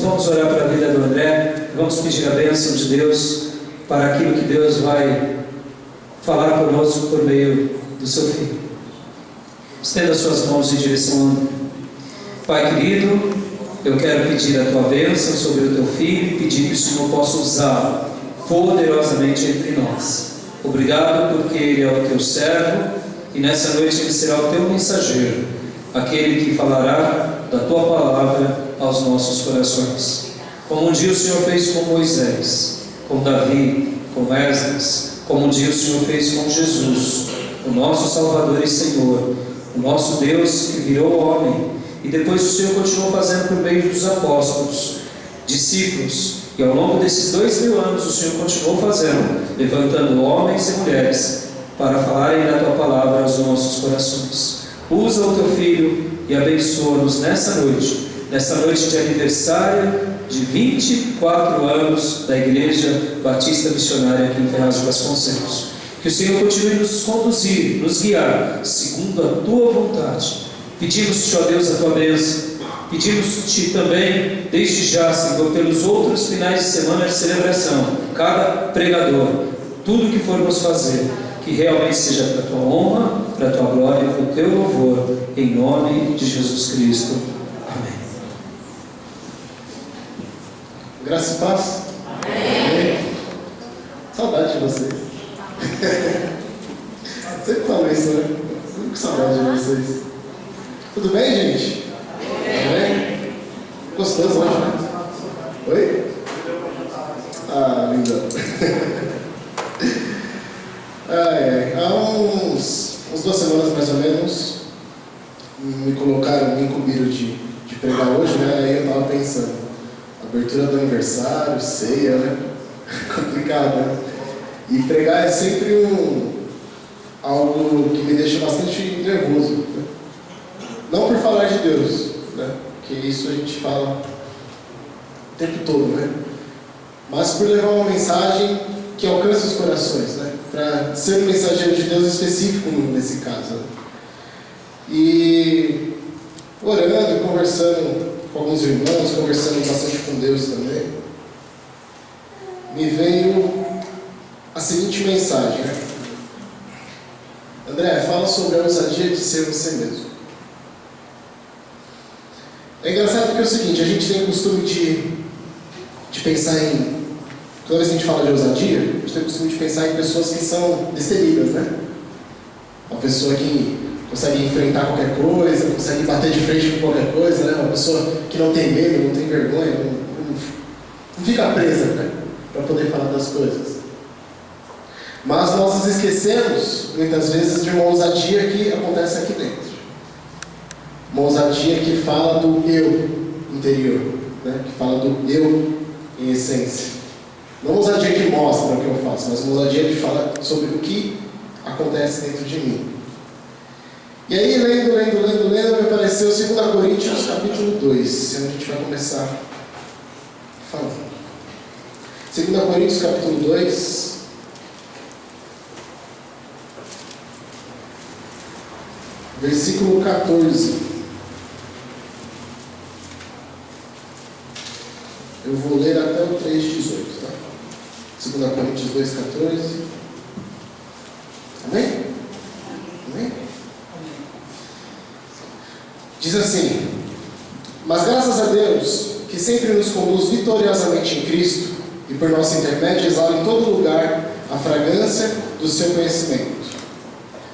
vamos orar pela vida do André, vamos pedir a bênção de Deus para aquilo que Deus vai falar conosco por meio do seu Filho. Estenda suas mãos em direção ao André. Pai querido, eu quero pedir a tua bênção sobre o teu Filho e pedir que o Senhor possa usá-lo poderosamente entre nós. Obrigado porque ele é o teu servo e nessa noite ele será o teu mensageiro, aquele que falará da tua palavra aos nossos corações. Como um dia o Senhor fez com Moisés, com Davi, com Esdras, como um dia o Senhor fez com Jesus, o nosso Salvador e Senhor, o nosso Deus que virou homem, e depois o Senhor continuou fazendo por meio dos apóstolos, discípulos, e ao longo desses 2000 anos o Senhor continuou fazendo, levantando homens e mulheres para falarem da tua palavra aos nossos corações. Usa o teu Filho e abençoa-nos nessa noite de aniversário de 24 anos da Igreja Batista Missionária aqui em Ferraz de Vasconcelos. Que o Senhor continue nos conduzir, nos guiar, segundo a tua vontade. Pedimos-te, ó Deus, a tua bênção. Pedimos-te também, desde já, Senhor, pelos outros finais de semana de celebração, cada pregador, tudo que formos fazer, que realmente seja para a tua honra, para a tua glória, para o teu louvor, em nome de Jesus Cristo. Amém. Graça e paz. Amém. Saudade de vocês. Sempre falo isso, né? Sempre com saudade de vocês. Tudo bem, gente? Amém? Gostoso hoje, né? Oi? Ah, linda. Há uns 2 semanas mais ou menos me incumbiram de pregar hoje, né? Aí eu estava pensando, abertura do aniversário, ceia, né? Complicado, né? E pregar é sempre algo que me deixa bastante nervoso, né? Não por falar de Deus, né? Porque isso a gente fala o tempo todo, né? Mas por levar uma mensagem que alcance os corações, né? Para ser um mensageiro de Deus específico nesse caso, né? E orando, conversando com alguns irmãos, conversando bastante com Deus também, me veio a seguinte mensagem, né? André, fala sobre a ousadia de ser você mesmo. É engraçado porque é o seguinte, a gente tem o costume de pensar em... Toda vez que a gente fala de ousadia, a gente tem o costume de pensar em pessoas que são destemidas, né? Uma pessoa que consegue enfrentar qualquer coisa, consegue bater de frente com qualquer coisa, né? Uma pessoa que não tem medo, não tem vergonha, não fica presa, né? Para poder falar das coisas. Mas nós nos esquecemos, muitas vezes, de uma ousadia que acontece aqui dentro. Uma ousadia que fala do eu interior, né? Que fala do eu em essência. Não uma ousadia que mostra o que eu faço, mas uma ousadia que fala sobre o que acontece dentro de mim. E aí, lendo, me apareceu 2 Coríntios capítulo 2, onde a gente vai começar falando. 2 Coríntios capítulo 2, versículo 14. Eu vou ler até o 3,18, tá? 2 Coríntios 2,14. Amém? Amém? Diz assim: mas graças a Deus, que sempre nos conduz vitoriosamente em Cristo, e por nosso intermédio exala em todo lugar a fragrância do seu conhecimento.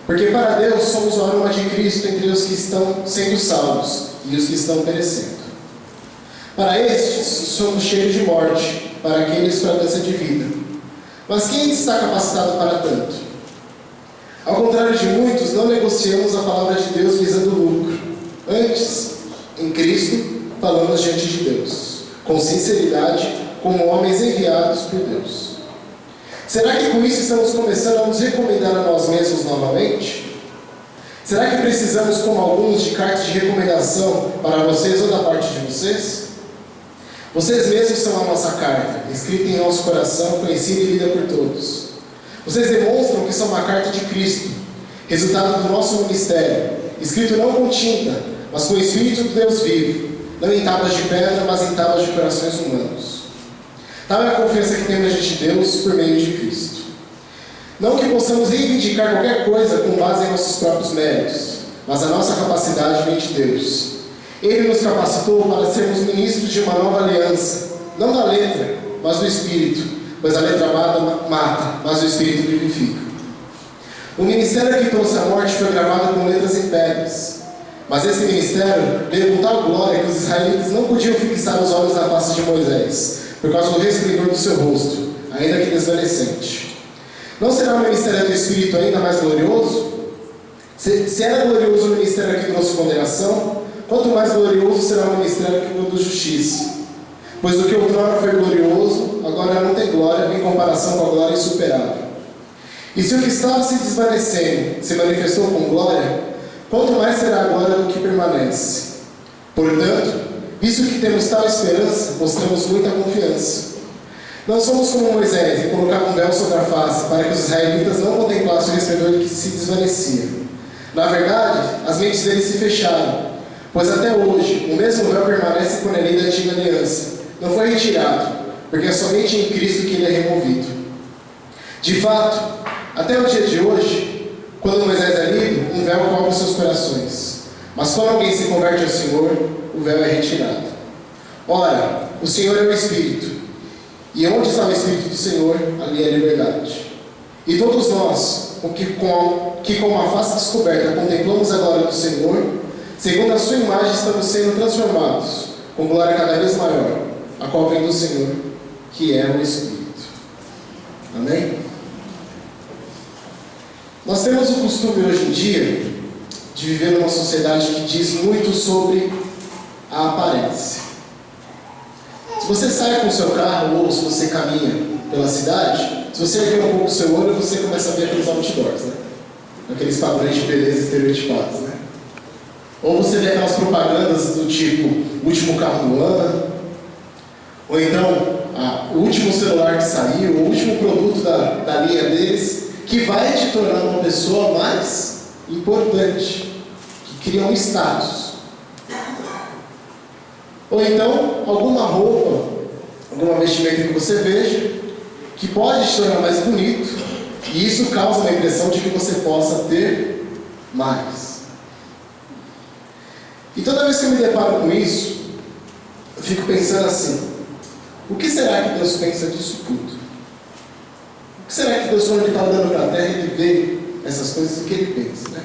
Porque para Deus somos o aroma de Cristo entre os que estão sendo salvos e os que estão perecendo. Para estes somos cheios de morte, para aqueles fragrância de vida. Mas quem está capacitado para tanto? Ao contrário de muitos, não negociamos a palavra de Deus visando lucro. Antes, em Cristo, falamos diante de Deus, com sinceridade, como homens enviados por Deus. Será que com isso estamos começando a nos recomendar a nós mesmos novamente? Será que precisamos, como alguns, de cartas de recomendação para vocês ou da parte de vocês? Vocês mesmos são a nossa carta, escrita em nosso coração, conhecida e lida por todos. Vocês demonstram que são uma carta de Cristo, resultado do nosso ministério, escrito não com tinta, mas com o Espírito de Deus vivo, não em tábuas de pedra, mas em tábuas de corações humanos. Tal é a confiança que temos de Deus por meio de Cristo. Não que possamos reivindicar qualquer coisa com base em nossos próprios méritos, mas a nossa capacidade vem de Deus. Ele nos capacitou para sermos ministros de uma nova aliança, não da letra, mas do Espírito, pois a letra mata, mas o Espírito vivifica. O ministério que trouxe a morte foi gravado com letras em pedras, mas esse ministério veio com tal glória que os israelitas não podiam fixar os olhos na face de Moisés, por causa do resplendor do seu rosto, ainda que desvanecente. Não será o ministério do Espírito ainda mais glorioso? Se era glorioso o ministério que trouxe condenação, quanto mais glorioso será o ministério que produz justiça. Pois o que outrora foi glorioso, agora não tem glória em comparação com a glória insuperável. E se o que estava se desvanecendo se manifestou com glória, quanto mais será a glória do que permanece. Portanto, visto que temos tal esperança, mostramos muita confiança. Não somos como Moisés, e colocava um véu sobre a face, para que os israelitas não contemplassem o resplendor que se desvanecia. Na verdade, as mentes deles se fecharam, pois até hoje o mesmo véu permanece com a lei da antiga aliança. Não foi retirado, porque é somente em Cristo que ele é removido. De fato, até o dia de hoje, quando Moisés é lido, um véu cobre os seus corações. Mas quando alguém se converte ao Senhor, o véu é retirado. Ora, o Senhor é o Espírito, e onde está o Espírito do Senhor, ali é liberdade. E todos nós, que com a face descoberta contemplamos a glória do Senhor, segundo a sua imagem estamos sendo transformados, com glória cada vez maior, a qual vem do Senhor, que é o Espírito. Amém? Nós temos o costume hoje em dia de viver numa sociedade que diz muito sobre a aparência. Se você sai com o seu carro ou se você caminha pela cidade, se você erguer um pouco o seu olho, você começa a ver aqueles outdoors, né? Aqueles padrões de beleza estereotipados, né? Ou você vê aquelas propagandas do tipo, o último carro do ano, ou então, o último celular que saiu, o último produto da linha deles, que vai te tornar uma pessoa mais importante, que cria um status. Ou então, alguma roupa, alguma vestimenta que você veja, que pode te tornar mais bonito, e isso causa uma impressão de que você possa ter mais. E toda vez que eu me deparo com isso, eu fico pensando assim: o que será que Deus pensa disso tudo? O que será que Deus, quando Ele está olhando para a terra, Ele vê essas coisas, o que Ele pensa, né?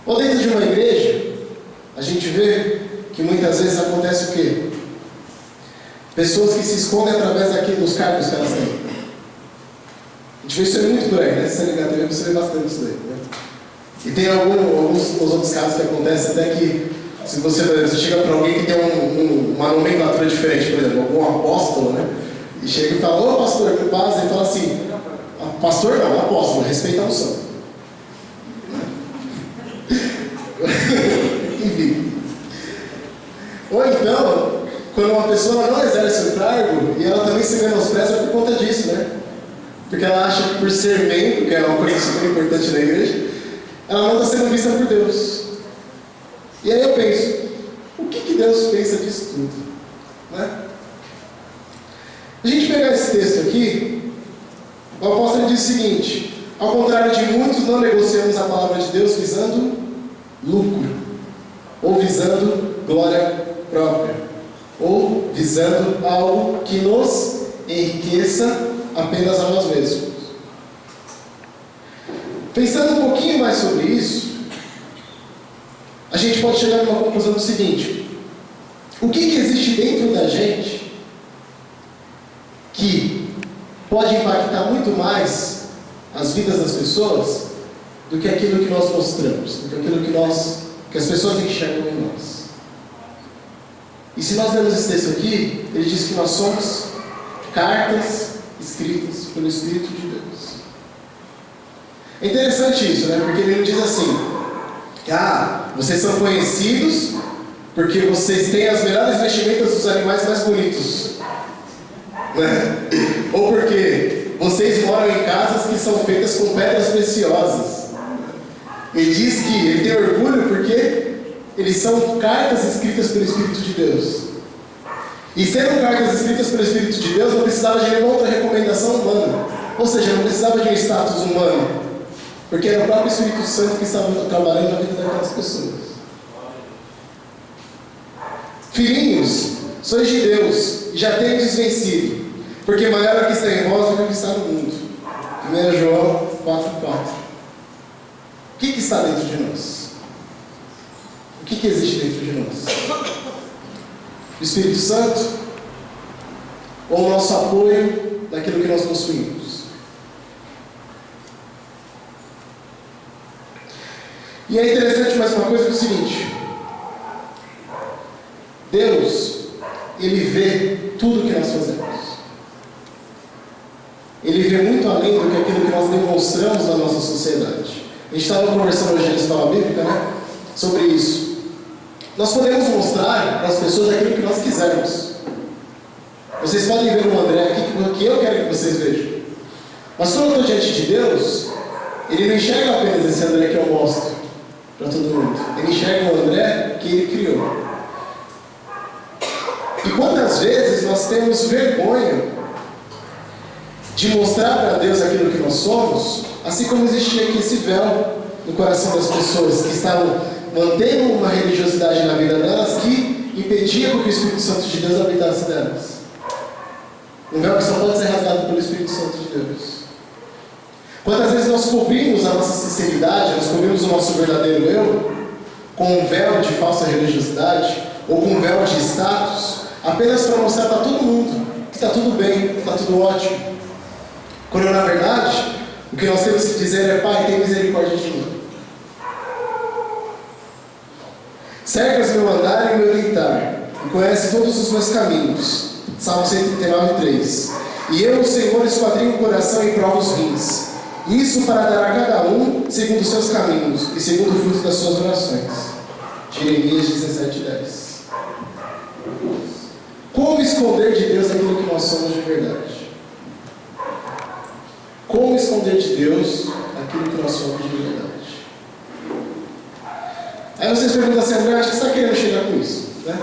Ou dentro de uma igreja, a gente vê que muitas vezes acontece o quê? Pessoas que se escondem através dos cargos que elas têm. A gente vê isso muito por aí, né? Se você ligar a TV, você vê bastante isso daí, né? E tem alguns outros casos que acontecem até que, se você chega para alguém que tem uma nomenclatura diferente, por exemplo, algum apóstolo, né? E chega e fala: ô pastor, que paz? E fala assim: pastor não, apóstolo, respeita a unção. Enfim. Ou então, quando uma pessoa não exerce o cargo, e ela também se menospreza por conta disso, né? Porque ela acha que por ser membro, que é uma coisa super importante na igreja, ela não está sendo vista por Deus. E aí eu penso: o que Deus pensa disso tudo? Né? A gente pegar esse texto aqui, o apóstolo diz o seguinte: ao contrário de muitos, não negociamos a palavra de Deus visando lucro, ou visando glória própria, ou visando algo que nos enriqueça apenas a nós mesmos. Pensando um pouquinho mais sobre isso, a gente pode chegar numa conclusão do seguinte: o que existe dentro da gente que pode impactar muito mais as vidas das pessoas do que aquilo que nós mostramos, do que aquilo que as pessoas enxergam em nós? E se nós lemos esse texto aqui, ele diz que nós somos cartas escritas pelo Espírito de Deus. É interessante isso, né? Porque ele não diz assim: vocês são conhecidos porque vocês têm as melhores vestimentas dos animais mais bonitos, né? Ou porque vocês moram em casas que são feitas com pedras preciosas. Ele diz que ele tem orgulho porque eles são cartas escritas pelo Espírito de Deus. E sendo cartas escritas pelo Espírito de Deus, não precisava de nenhuma outra recomendação humana. Ou seja, não precisava de um status humano. Porque era o próprio Espírito Santo que estava trabalhando na vida daquelas pessoas. Filhinhos, sois de Deus, e já tendes vencido, porque maior é o que está em vós do que o que está no mundo. 1 João 4,4. O que está dentro de nós? O que existe dentro de nós? O Espírito Santo? Ou o nosso apoio naquilo que nós possuímos? E é interessante mais uma coisa que é o seguinte: Deus, Ele vê tudo que nós fazemos. Ele vê muito além do que aquilo que nós demonstramos na nossa sociedade. A gente estava conversando hoje na escola bíblica, né, sobre isso. Nós podemos mostrar para as pessoas aquilo que nós quisermos. Vocês podem ver o André aqui, que eu quero que vocês vejam. Mas quando eu estou diante de Deus, Ele não enxerga apenas esse André que eu mostro para todo mundo. Ele enxerga o André que Ele criou. E quantas vezes nós temos vergonha de mostrar para Deus aquilo que nós somos, assim como existia aqui esse véu no coração das pessoas que estavam mantendo uma religiosidade na vida delas que impedia que o Espírito Santo de Deus habitasse nelas. Um véu que só pode ser rasgado pelo Espírito Santo de Deus. Quantas vezes nós cobrimos a nossa sinceridade, nós cobrimos o nosso verdadeiro eu com um véu de falsa religiosidade ou com um véu de status, apenas para mostrar para todo mundo que está tudo bem, que está tudo ótimo. Quando na verdade, o que nós temos que dizer é: Pai, tem misericórdia de mim. Cercas meu andar e meu deitar, e conhece todos os meus caminhos. Salmo 139:3. E eu, o Senhor, esquadrinho o coração e provo os rins. Isso para dar a cada um segundo os seus caminhos e segundo o fruto das suas orações. Jeremias 17:10. Como esconder de Deus aquilo que nós somos de verdade? Como esconder de Deus aquilo que nós somos de verdade? Aí vocês perguntam assim: André, acho que você está querendo chegar com isso, né?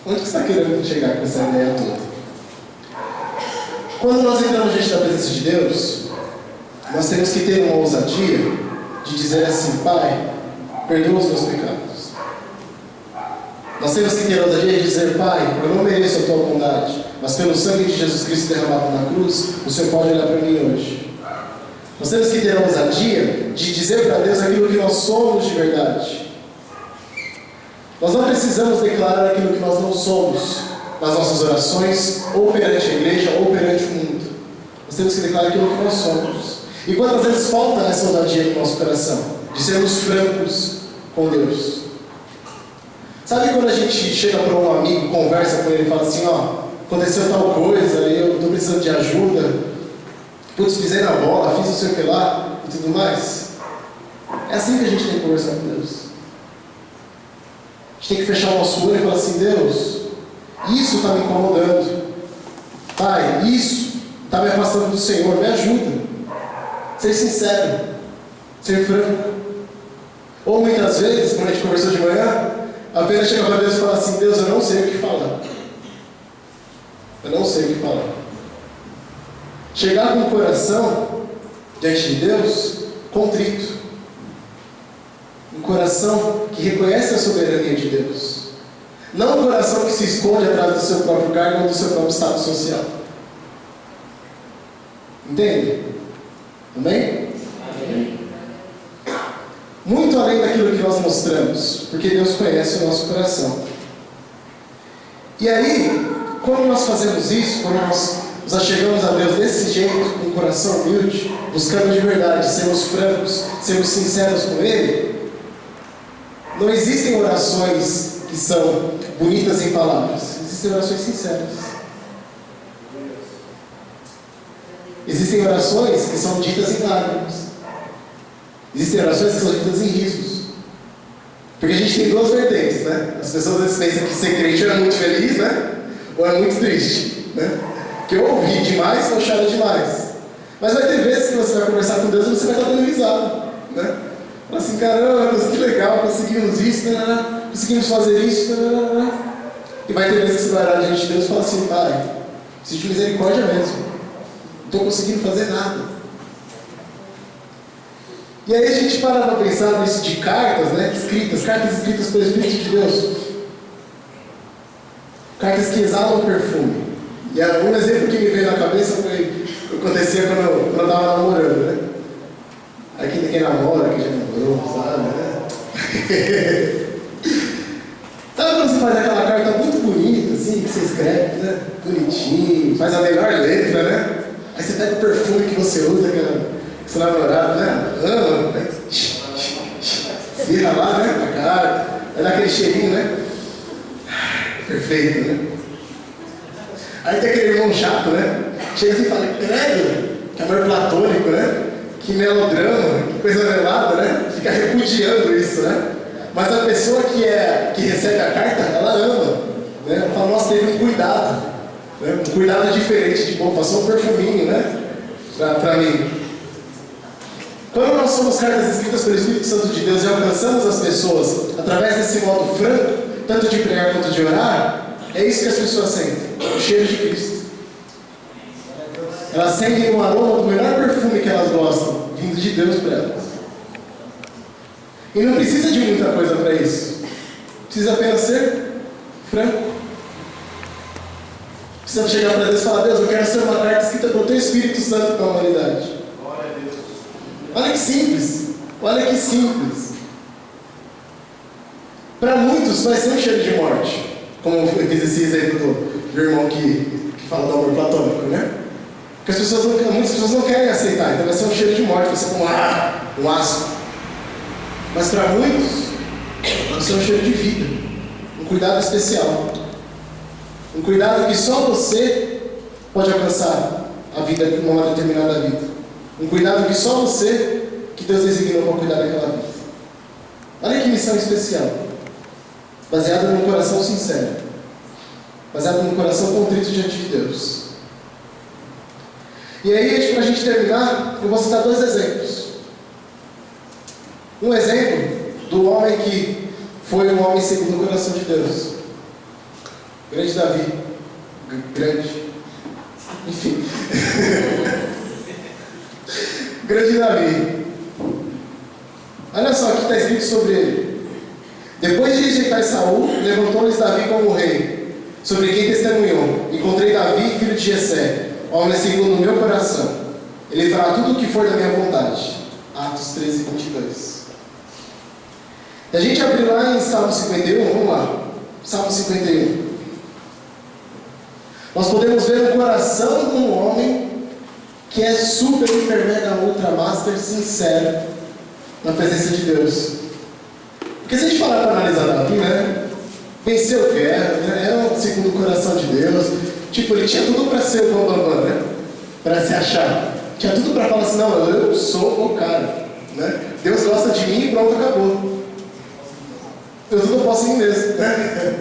Onde você está querendo chegar com essa ideia toda? Quando nós entramos diante da presença de Deus, nós temos que ter uma ousadia de dizer assim: Pai, perdoa os meus pecados. Nós temos que ter a ousadia de dizer: Pai, eu não mereço a tua bondade, mas pelo sangue de Jesus Cristo derramado na cruz, o Senhor pode olhar para mim hoje. Nós temos que ter a ousadia de dizer para Deus aquilo que nós somos de verdade. Nós não precisamos declarar aquilo que nós não somos nas nossas orações, ou perante a igreja, ou perante o mundo. Nós temos que declarar aquilo que nós somos. E quantas vezes falta essa ousadia no nosso coração? De sermos francos com Deus. Sabe quando a gente chega para um amigo, conversa com ele e fala assim: ó, aconteceu tal coisa, eu estou precisando de ajuda, putz, pisei na bola, fiz não sei o que lá, e tudo mais? É assim que a gente tem que conversar com Deus. A gente tem que fechar o nosso olho e falar assim: Deus, isso está me incomodando. Pai, isso está me afastando do Senhor, me ajuda. Ser sincero, ser franco. Ou muitas vezes, quando a gente conversou de manhã, apenas chega para Deus e fala assim: Deus, eu não sei o que falar. Eu não sei o que falar. Chegar com o coração diante de Deus contrito. Um coração que reconhece a soberania de Deus. Não um coração que se esconde atrás do seu próprio cargo ou do seu próprio status social. Entende? Amém? Amém. Muito além daquilo que nós mostramos, porque Deus conhece o nosso coração. E aí, quando nós fazemos isso, quando nós nos achegamos a Deus desse jeito, com um coração humilde, buscando de verdade, sermos francos, sermos sinceros com Ele, não existem orações que são bonitas em palavras, existem orações sinceras. Existem orações que são ditas em lágrimas. Existem orações que são ditas em risos. Porque a gente tem duas vertentes, né? As pessoas às vezes pensam que ser crente é muito feliz, né? Ou é muito triste, né? Que ou ri demais ou chora demais. Mas vai ter vezes que você vai conversar com Deus e você vai estar dando risada, né? Fala assim, caramba, que legal, conseguimos isso, conseguimos fazer isso. E vai ter vezes que você vai orar diante de Deus e fala assim, Pai, preciso de misericórdia mesmo. Não estou conseguindo fazer nada. E aí a gente para para pensar nisso de cartas, né? Cartas escritas pelo Espírito de Deus. Cartas que exalam perfume. E um exemplo que me veio na cabeça foi o que acontecia quando eu estava namorando, né? Aí quem namora, quem já namorou, sabe, né? Sabe quando você faz aquela carta muito bonita, assim, que você escreve, né? Bonitinho, faz a melhor letra, né? Aí você pega o perfume que você usa, que seu namorado, né? Ama, né? Vira lá, né? A carta, vai dar aquele cheirinho, né? Perfeito, né? Aí tem aquele irmão chato, né? Chega assim e fala, credo, que amor platônico, né? Que melodrama, que coisa velada, né? Fica repudiando isso, né? Mas a pessoa que recebe a carta, ela ama, né? Ela fala, nossa, teve um cuidado, né? Um cuidado diferente, de bom, passou um perfuminho, né? Pra mim. Quando nós somos cartas escritas pelo Espírito Santo de Deus e alcançamos as pessoas através desse modo franco, tanto de pregar quanto de orar, é isso que as pessoas sentem, o cheiro de Cristo. Elas sentem um aroma do melhor perfume que elas gostam, vindo de Deus para elas. E não precisa de muita coisa para isso. Precisa apenas ser franco. Precisa chegar para Deus e falar, Deus, eu quero ser uma carta escrita pelo Teu Espírito Santo para a humanidade. Olha que simples. Olha que simples. Para muitos vai ser um cheiro de morte. Como eu fiz esse exemplo do irmão que fala do amor platônico, né? Porque muitas pessoas não querem aceitar, então vai ser um cheiro de morte, vai ser um asco. Mas para muitos, vai ser um cheiro de vida, um cuidado especial. Um cuidado que só você pode alcançar a vida numa determinada vida. Um cuidado que só você, que Deus designou para cuidar daquela vida. Olha que missão especial. Baseado num coração sincero. Baseado num coração contrito diante de Deus. E aí, para a gente terminar, eu vou citar 2 exemplos. Um exemplo do homem que foi um homem segundo o coração de Deus. Grande Davi. Grande. Enfim. Grande Davi. Olha só o que está escrito sobre ele. Depois de rejeitar Saul, levantou-lhes Davi como rei, sobre quem testemunhou: encontrei Davi, filho de Jessé, homem segundo o meu coração. Ele fará tudo o que for da minha vontade. Atos 13, 22. E a gente abrir lá em Salmo 51, vamos lá. Salmo 51. Nós podemos ver o coração de um homem que é super, hiper, mega, ultra, master, sincero na presença de Deus. Porque se a gente parar para analisar Davi, né? Venceu guerra, né? Era segundo o coração de Deus. Tipo, ele tinha tudo para ser o bambambam, né? Para se achar. Tinha tudo para falar assim, não, eu sou o cara, né? Deus gosta de mim e pronto, acabou. Eu tudo posso em mim mesmo, né?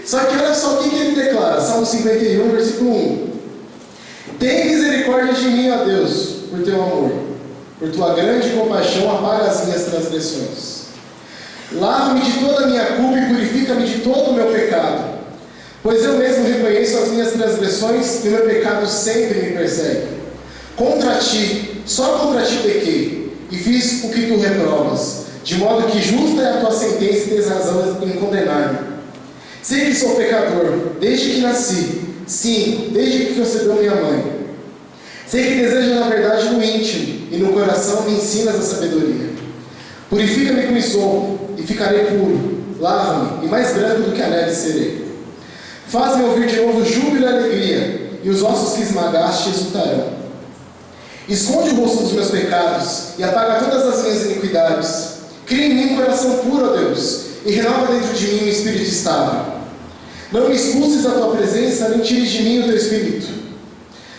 Só que olha só o que ele declara. Salmo 51, versículo 1. Tem misericórdia de mim, ó Deus, por teu amor. Por tua grande compaixão, apaga as minhas transgressões. Lava-me de toda a minha culpa e purifica-me de todo o meu pecado. Pois eu mesmo reconheço as minhas transgressões e o meu pecado sempre me persegue. Contra ti, só contra ti pequei, e fiz o que tu reprovas, de modo que justa é a tua sentença e tens razão em condenar-me. Sei que sou pecador, desde que nasci, sim, desde que concebeu minha mãe. Sei que desejas na verdade no íntimo, e no coração me ensinas a sabedoria. Purifica-me com isopo, e ficarei puro. Lava-me, e mais branco do que a neve serei. Faz-me ouvir de novo júbilo e alegria, e os ossos que esmagaste exultarão. Esconde o rosto dos meus pecados, e apaga todas as minhas iniquidades. Cria em mim um coração puro, ó Deus, e renova dentro de mim um espírito estável. Não me expulses da tua presença, nem tires de mim o teu espírito.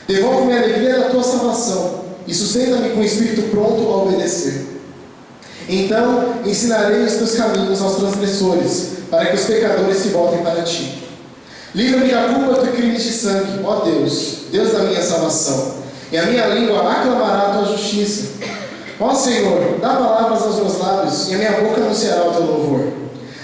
Devolve-me a alegria da tua salvação, e sustenta-me com o espírito pronto a obedecer. Então ensinarei os teus caminhos aos transgressores, para que os pecadores se voltem para ti. Livra-me da culpa de crimes de sangue, ó Deus, Deus da minha salvação, e a minha língua aclamará a tua justiça. Ó Senhor, dá palavras aos meus lábios, e a minha boca anunciará o teu louvor.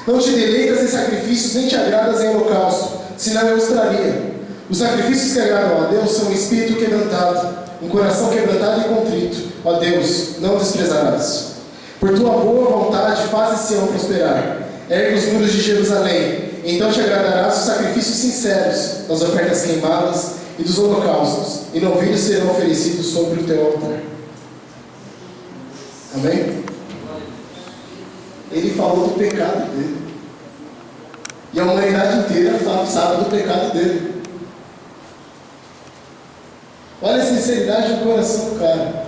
Não te deleitas em sacrifícios, nem te agradas em holocausto, senão eu os traria. Os sacrifícios que agradam a Deus são um espírito quebrantado, um coração quebrantado e contrito. Ó Deus, não desprezarás. Por tua boa vontade, fazes Sião prosperar. Ergue os muros de Jerusalém. Então te agradarás os sacrifícios sinceros, das ofertas queimadas e dos holocaustos, e novilhos serão oferecidos sobre o teu altar. Amém? Ele falou do pecado dele. E a humanidade inteira sabe do pecado dele. Olha a sinceridade do coração do cara.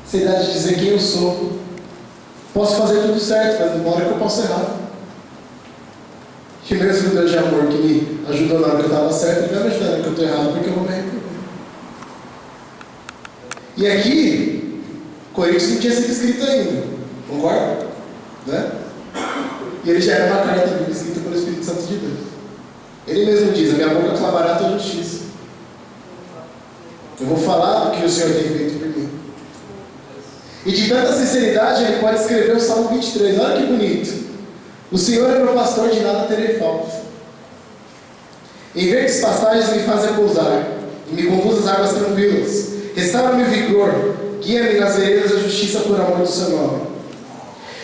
Sinceridade de dizer quem eu sou. Posso fazer tudo certo, mas uma hora que eu posso errar. Que mesmo o Deus de amor que me ajudou na hora que eu estava certo, Ele vai me ajudar na hora que eu estou errado, porque eu vou me arrepender. E aqui, Coríntios não tinha sido escrito ainda. Concorda? Né? E ele já era uma carta bíblica escrita pelo Espírito Santo de Deus. Ele mesmo diz: a minha boca clamará a tua justiça. Eu vou falar do que o Senhor tem feito por mim. E de tanta sinceridade, ele pode escrever o Salmo 23. Olha que bonito. O Senhor é meu pastor, de nada terei falta. Em verdes pastagens me faz repousar, e me conduz às águas tranquilas. Restaura-me o vigor, guia-me nas veredas da justiça por amor do seu nome.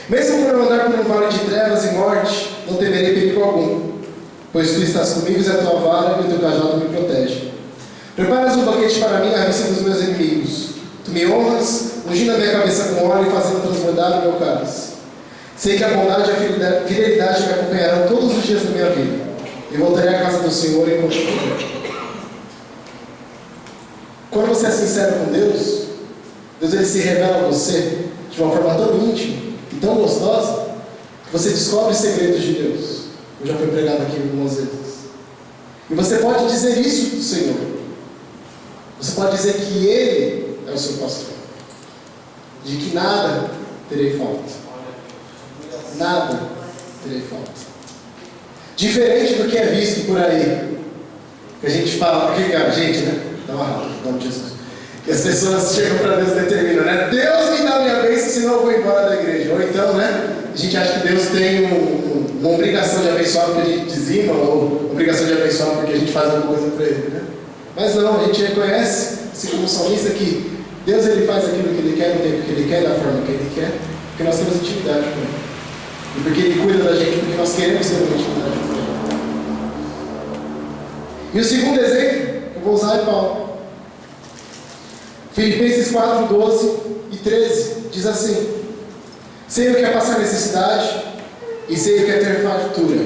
Mesmo por eu andar por um vale de trevas e morte, não temerei perigo algum, pois tu estás comigo e a tua vara e o teu cajado me protege. Preparas um banquete para mim à vista dos meus inimigos. Tu me honras, ungindo a minha cabeça com óleo e fazendo transbordar o meu cálice. Sei que a bondade e a fidelidade me acompanharão todos os dias da minha vida. E voltarei à casa do Senhor enquanto puder. Quando você é sincero com Deus, Deus ele se revela a você de uma forma tão íntima e tão gostosa, que você descobre segredos de Deus. Eu já fui pregado aqui algumas vezes. E você pode dizer isso do Senhor. Você pode dizer que Ele é o seu pastor. De que nada terei falta. Nada terei falta. Diferente do que é visto por aí. Que a gente fala, porque a gente, né? Dá uma raiva, em nome de Jesus. Que as pessoas chegam para Deus e determinam, né? Deus me dá minha bênção, senão eu vou embora da igreja. Ou então, né? A gente acha que Deus tem uma obrigação de abençoar porque a gente dizima, ou obrigação de abençoar porque a gente faz alguma coisa para Ele, né? Mas não, a gente reconhece, assim como salmista, que Deus ele faz aquilo que Ele quer, no tempo que Ele quer, da forma que Ele quer, porque nós temos intimidade com Ele. E porque Ele cuida da gente, porque nós queremos ter uma intimidade com Ele. E o segundo exemplo que eu vou usar é Paulo. Filipenses 4, 12 e 13 diz assim: sei o que é passar necessidade e sei o que é ter fartura.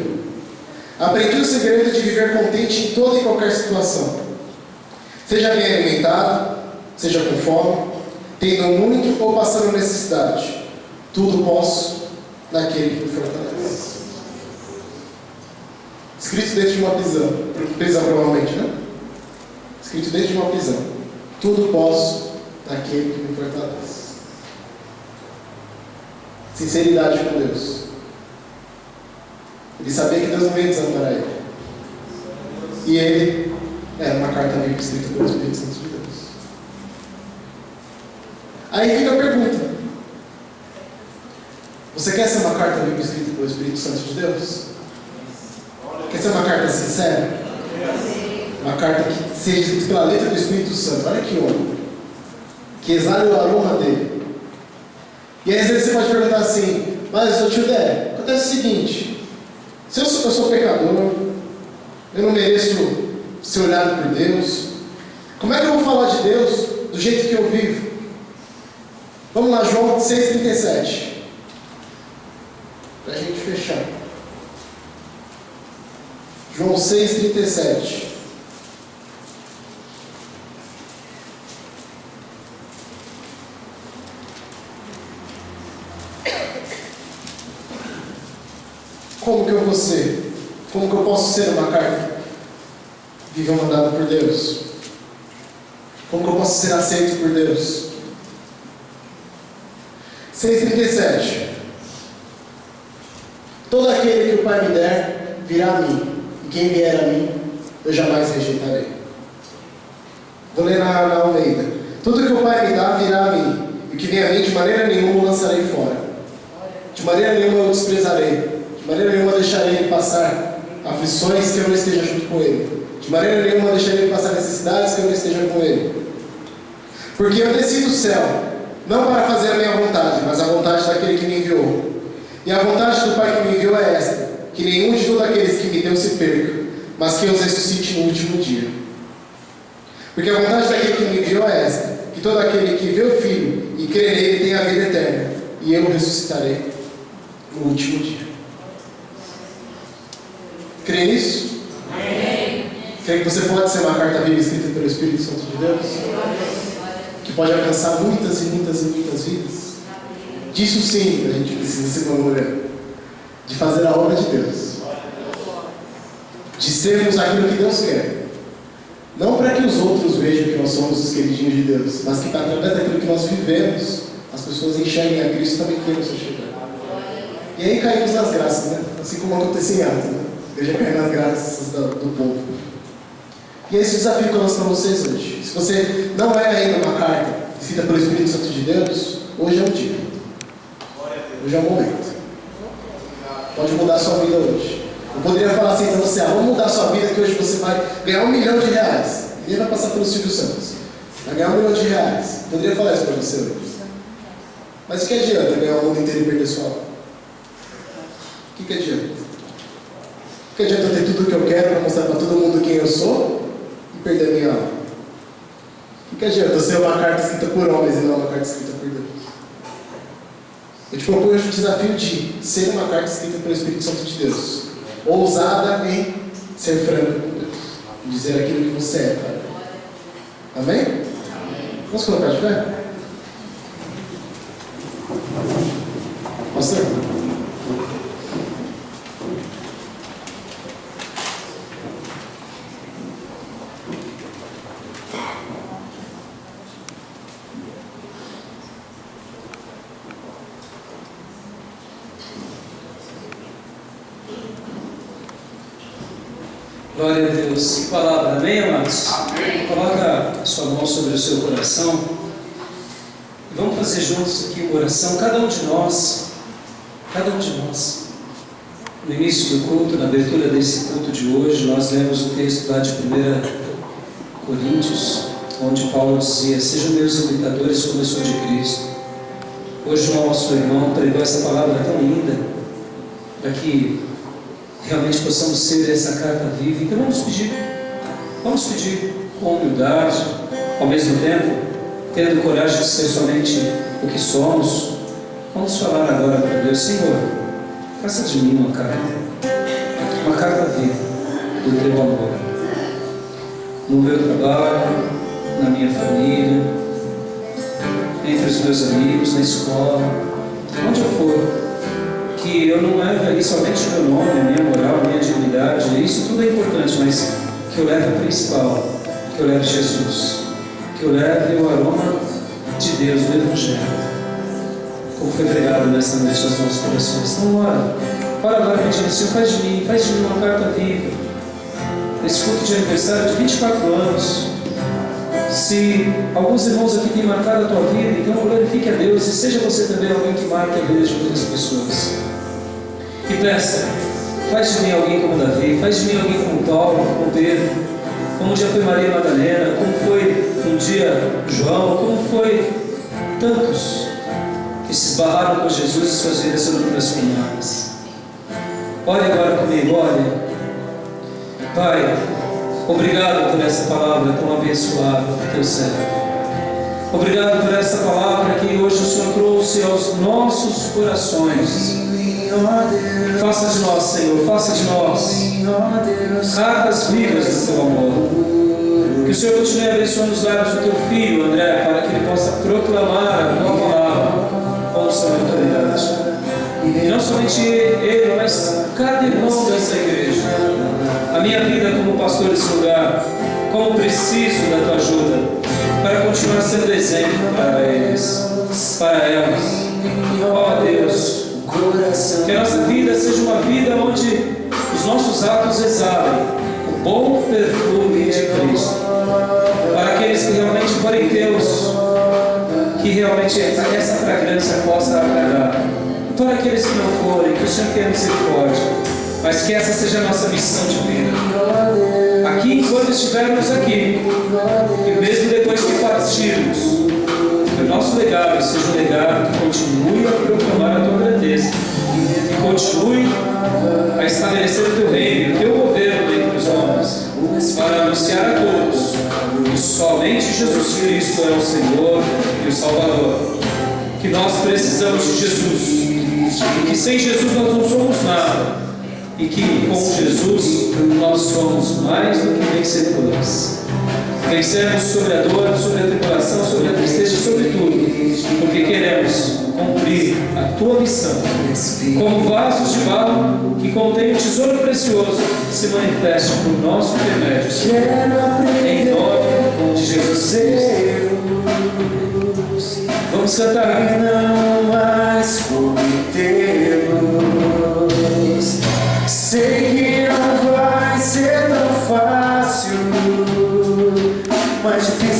Aprendi o segredo de viver contente em toda e qualquer situação. Seja bem alimentado, seja com fome, tendo muito ou passando necessidade. Tudo posso naquele que me fortalece. Escrito dentro de uma prisão provavelmente, né? Escrito dentro de uma prisão. Tudo posso naquele que me fortalece. Sinceridade com Deus. Ele sabia que Deus não ia desamparar ele. E ele era uma carta viva escrita pelo Espírito Santo de Deus. Aí fica a pergunta: você quer ser uma carta viva escrita pelo Espírito Santo de Deus? Quer ser uma carta sincera? Uma carta que seja escrita pela letra do Espírito Santo. Olha que homem. Que exale o aroma dele. E aí às vezes você pode perguntar assim: mas tio Dé, acontece o seguinte: se eu sou pecador, eu não mereço ser olhado por Deus, como é que eu vou falar de Deus do jeito que eu vivo? Vamos lá, João 6,37. Para a gente fechar. João 6,37. Como que eu vou ser? Como que eu posso ser uma carta viva mandada por Deus? Como que eu posso ser aceito por Deus? 6,37. Todo aquele que o Pai me der virá a mim, e quem vier a mim eu jamais rejeitarei. Vou ler na Almeida. Tudo que o Pai me dá virá a mim, e o que vem a mim de maneira nenhuma o lançarei fora. De maneira nenhuma eu o desprezarei, de maneira nenhuma deixarei ele passar aflições que eu não esteja junto com ele. De maneira nenhuma deixarei ele passar necessidades que eu não esteja com ele. Porque eu desci do céu, não para fazer a minha vontade, mas a vontade daquele que me enviou. E a vontade do Pai que me enviou é esta, que nenhum de todos aqueles que me deu se perca, mas que eu os ressuscite no último dia. Porque a vontade daquele que me enviou é esta, que todo aquele que vê o Filho e crê nele tenha a vida eterna, e eu o ressuscitarei no último dia. Crê nisso? Amém. Crê que você pode ser uma carta viva escrita pelo Espírito Santo de Deus? Que pode alcançar muitas e muitas e muitas vidas? Disso sim a gente precisa ser uma mulher. De fazer a obra de Deus. De sermos aquilo que Deus quer. Não para que os outros vejam que nós somos os queridinhos de Deus, mas que através daquilo que nós vivemos, as pessoas enxerguem a Cristo e também queiram se chegar. E aí caímos nas graças, né? Assim como acontece em Atos, né? Eu já caí nas graças do povo. E é esse desafio que eu lanço para vocês hoje. Se você não é ainda uma carta escrita pelo Espírito Santo de Deus, hoje é o dia. Hoje é o momento. Pode mudar a sua vida hoje. Eu poderia falar assim para você, vamos mudar a sua vida que hoje você vai ganhar R$1 milhão. Ninguém vai passar pelo Silvio Santos. Vai ganhar R$1 milhão. Eu poderia falar isso para você hoje. Mas o que adianta ganhar o mundo inteiro e perder sua alma? O que adianta? O que adianta eu ter tudo o que eu quero para mostrar para todo mundo quem eu sou e perder a minha alma? O que adianta eu ser uma carta escrita por homens e não uma carta escrita por Deus? Eu te proponho hoje o desafio de ser uma carta escrita pelo Espírito Santo de Deus, ousada em ser franco com Deus, em dizer aquilo que você é, Pai. Amém? Vamos colocar de pé? Pastor? Glória a Deus. Que palavra, amém, amados? Amém. Coloca a sua mão sobre o seu coração. E vamos fazer juntos aqui uma oração, cada um de nós. No início do culto, na abertura desse culto de hoje, nós lemos o texto lá de 1 Coríntios, onde Paulo dizia: sejam meus imitadores como eu sou de Cristo. Hoje o nosso irmão pregou essa palavra tão linda, para que realmente possamos ser essa carta viva. Então vamos pedir com humildade, ao mesmo tempo tendo coragem de ser somente o que somos. Vamos falar agora para Deus: Senhor, faça de mim uma carta viva do teu amor, no meu trabalho, na minha família, entre os meus amigos, na escola, onde eu for. Que eu não leve ali somente o meu nome, a minha moral, a minha dignidade, isso tudo é importante, mas que eu leve o principal, que eu leve Jesus, que eu leve o aroma de Deus, do Evangelho, como foi pregado nessa noite aos nossos corações. Então ora agora pedindo: Senhor, faz de mim uma carta viva, nesse culto de aniversário de 24 anos. Se alguns irmãos aqui têm marcado a tua vida, então glorifique a Deus e seja você também alguém que marque a vida de outras pessoas. E peça: faz de mim alguém como Davi, faz de mim alguém como Paulo, como Pedro, como um dia foi Maria Madalena, como foi um dia João, como foi tantos que se esbarraram com Jesus e suas vidas foram transformadas. Ore agora comigo, ore. Pai, obrigado por essa palavra tão abençoada do teu servo. Obrigado por essa palavra que hoje o Senhor trouxe aos nossos corações. Faça de nós, Senhor, faça de nós cartas vivas do teu amor. Que o Senhor continue abençoando os lábios do teu filho, André, para que ele possa proclamar a tua palavra com sua autoridade. E não somente ele, mas cada irmão dessa igreja. A minha vida como pastor desse lugar, como preciso da tua ajuda, para continuar sendo exemplo para eles, para elas. Ó Deus, que a nossa vida seja uma vida onde os nossos atos exalem o bom perfume de Cristo, para aqueles que realmente forem teus, realmente essa fragrância possa agradar. Para aqueles que não forem, que o Senhor tenha misericórdia, mas que essa seja a nossa missão de vida. Aqui, enquanto estivermos aqui, e mesmo depois que partirmos, que o nosso legado seja um legado que continue a proclamar a tua grandeza, que continue a estabelecer o teu reino, o teu governo entre os homens, para anunciar a todos que somente Jesus Cristo é o Senhor e o Salvador, que nós precisamos de Jesus, e que sem Jesus nós não somos nada, e que com Jesus nós somos mais do que vencedores. Vencemos sobre a dor, sobre a tribulação, sobre a tristeza, sobre tudo, porque queremos cumprir a tua missão, como vasos de barro que contém um tesouro precioso, se manifeste por nosso intermédio, em nome de Jesus Cristo. Vamos cantar. Não mais prometemos, sei que não vai ser tão fácil, mas difícil